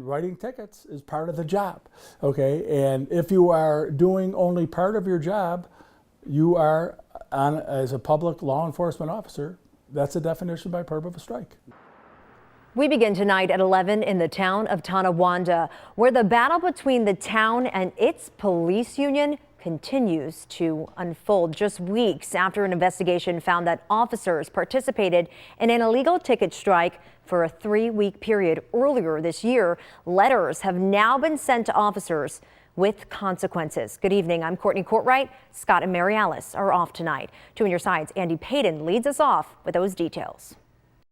Writing tickets is part of the job, okay? And if you are doing only part of your job, you are, as a public law enforcement officer, that's a definition by purpose of a strike. We begin tonight at 11 in the town of Tonawanda, where the battle between the town and its police union continues to unfold. Just weeks after an investigation found that officers participated in an illegal ticket strike for a 3-week period earlier this year, letters have now been sent to officers with consequences. Good evening. I'm Courtney Courtwright. Scott and Mary Alice are off tonight. To your sides, Andy Payton leads us off with those details.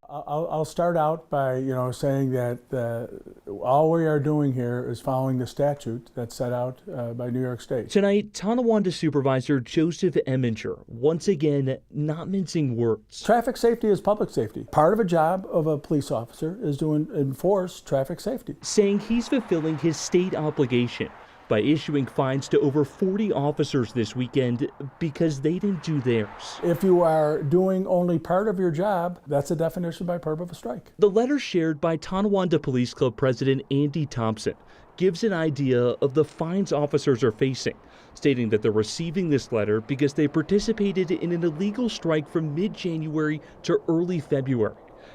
I'll start out by saying that all we are doing here is following the statute that's set out by New York State. Tonight, Tonawanda Supervisor Joseph Eminger once again not mincing words. Traffic safety is public safety. Part of a job of a police officer is to enforce traffic safety. Saying he's fulfilling his state obligation by issuing fines to over 40 officers this weekend because they didn't do theirs. If you are doing only part of your job, that's a definition by purpose of a strike. The letter shared by Tonawanda Police Club President Andy Thompson gives an idea of the fines officers are facing, stating that they're receiving this letter because they participated in an illegal strike from mid-January to early February,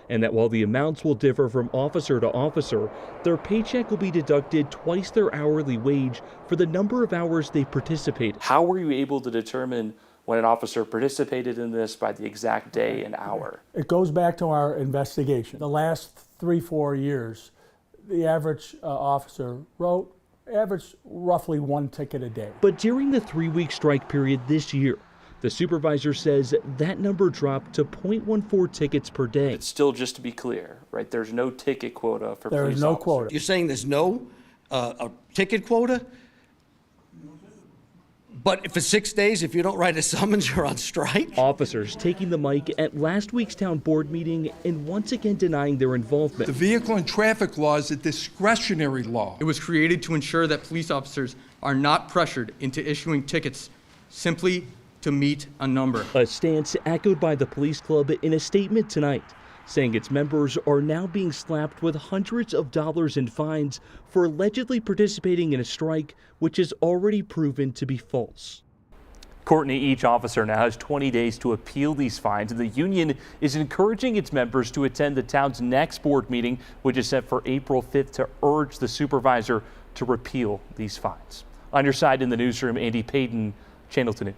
and that while the amounts will differ from officer to officer, their paycheck will be deducted twice their hourly wage for the number of hours they participated. How were you able to determine when an officer participated in this by the exact day and hour? It goes back to our investigation. The last 3-4 years, the average officer averaged roughly 1 ticket a day. But during the 3-week strike period this year, the supervisor says that number dropped to 0.14 tickets per day. It's still, just to be clear, right? There's no ticket quota for police officers. There is no quota. You're saying there's no a ticket quota? But for 6 days, if you don't write a summons, you're on strike? Officers taking the mic at last week's town board meeting and once again denying their involvement. The vehicle and traffic law is a discretionary law. It was created to ensure that police officers are not pressured into issuing tickets simply to meet a number. A stance echoed by the police club in a statement tonight, saying its members are now being slapped with hundreds of dollars in fines for allegedly participating in a strike which is already proven to be false. Courtney, each officer now has 20 days to appeal these fines, and the union is encouraging its members to attend the town's next board meeting, which is set for April 5th, to urge the supervisor to repeal these fines. On your side in the newsroom, Andy Payton, Channel 2 News.